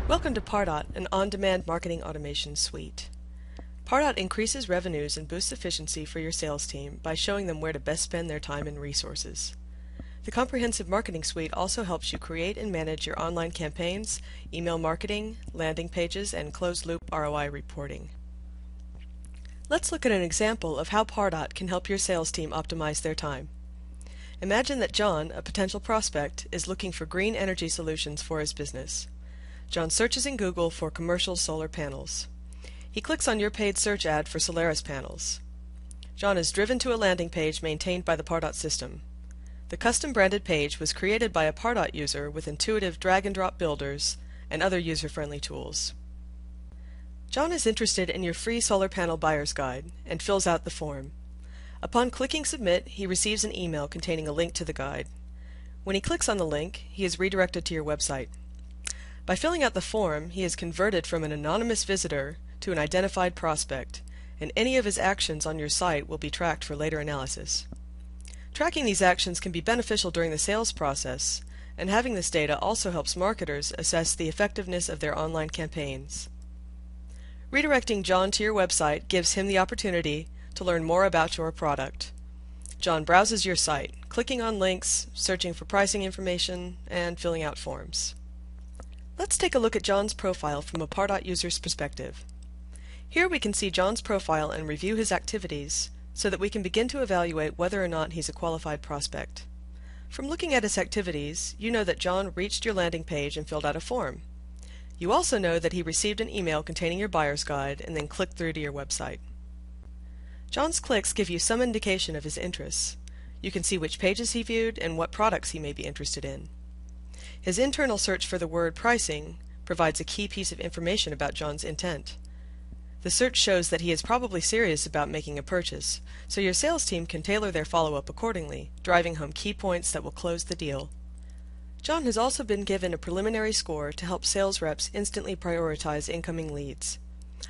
Welcome to Pardot, an on-demand marketing automation suite. Pardot increases revenues and boosts efficiency for your sales team by showing them where to best spend their time and resources. The comprehensive marketing suite also helps you create and manage your online campaigns, email marketing, landing pages, and closed-loop ROI reporting. Let's look at an example of how Pardot can help your sales team optimize their time. Imagine that John, a potential prospect, is looking for green energy solutions for his business. John searches in Google for commercial solar panels. He clicks on your paid search ad for Solaris panels. John is driven to a landing page maintained by the Pardot system. The custom branded page was created by a Pardot user with intuitive drag-and-drop builders and other user-friendly tools. John is interested in your free solar panel buyer's guide and fills out the form. Upon clicking Submit, he receives an email containing a link to the guide. When he clicks on the link, he is redirected to your website. By filling out the form, he is converted from an anonymous visitor to an identified prospect, and any of his actions on your site will be tracked for later analysis. Tracking these actions can be beneficial during the sales process, and having this data also helps marketers assess the effectiveness of their online campaigns. Redirecting John to your website gives him the opportunity to learn more about your product. John browses your site, clicking on links, searching for pricing information, and filling out forms. Let's take a look at John's profile from a Pardot user's perspective. Here we can see John's profile and review his activities so that we can begin to evaluate whether or not he's a qualified prospect. From looking at his activities, you know that John reached your landing page and filled out a form. You also know that he received an email containing your buyer's guide and then clicked through to your website. John's clicks give you some indication of his interests. You can see which pages he viewed and what products he may be interested in. His internal search for the word pricing provides a key piece of information about John's intent. The search shows that he is probably serious about making a purchase, so your sales team can tailor their follow-up accordingly, driving home key points that will close the deal. John has also been given a preliminary score to help sales reps instantly prioritize incoming leads.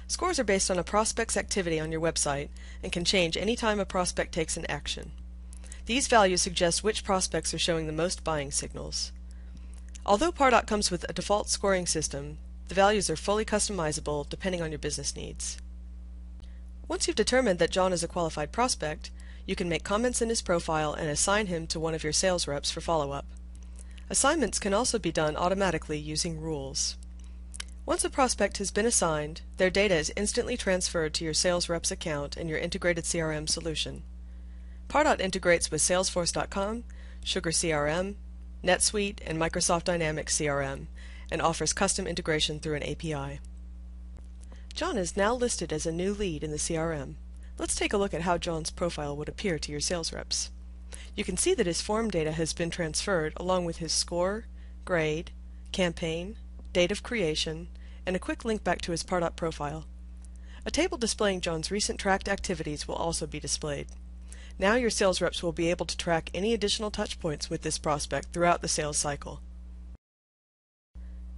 Scores are based on a prospect's activity on your website and can change any time a prospect takes an action. These values suggest which prospects are showing the most buying signals. Although Pardot comes with a default scoring system, the values are fully customizable depending on your business needs. Once you've determined that John is a qualified prospect, you can make comments in his profile and assign him to one of your sales reps for follow-up. Assignments can also be done automatically using rules. Once a prospect has been assigned, their data is instantly transferred to your sales rep's account and your integrated CRM solution. Pardot integrates with Salesforce.com, SugarCRM, NetSuite, and Microsoft Dynamics CRM, and offers custom integration through an API. John is now listed as a new lead in the CRM. Let's take a look at how John's profile would appear to your sales reps. You can see that his form data has been transferred along with his score, grade, campaign, date of creation, and a quick link back to his Pardot profile. A table displaying John's recent tracked activities will also be displayed. Now your sales reps will be able to track any additional touch points with this prospect throughout the sales cycle.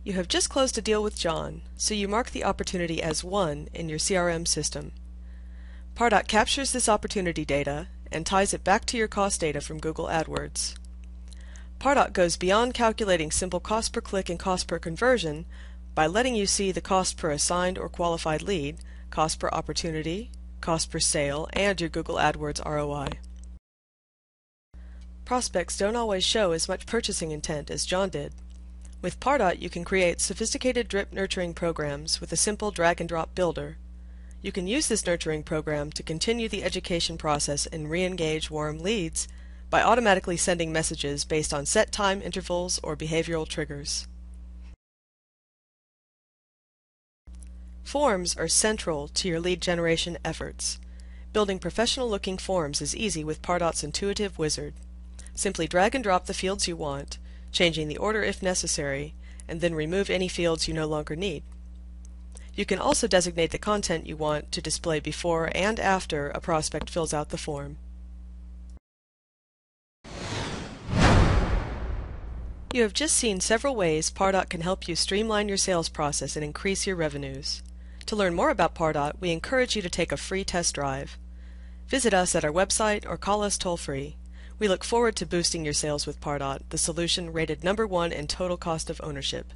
You have just closed a deal with John, so you mark the opportunity as won in your CRM system. Pardot captures this opportunity data and ties it back to your cost data from Google AdWords. Pardot goes beyond calculating simple cost per click and cost per conversion by letting you see the cost per assigned or qualified lead, cost per opportunity, cost per sale, and your Google AdWords ROI. Prospects don't always show as much purchasing intent as John did. With Pardot, you can create sophisticated drip nurturing programs with a simple drag-and-drop builder. You can use this nurturing program to continue the education process and re-engage warm leads by automatically sending messages based on set time intervals or behavioral triggers. Forms are central to your lead generation efforts. Building professional-looking forms is easy with Pardot's intuitive wizard. Simply drag and drop the fields you want, changing the order if necessary, and then remove any fields you no longer need. You can also designate the content you want to display before and after a prospect fills out the form. You have just seen several ways Pardot can help you streamline your sales process and increase your revenues. To learn more about Pardot, we encourage you to take a free test drive. Visit us at our website or call us toll-free. We look forward to boosting your sales with Pardot, the solution rated #1 in total cost of ownership.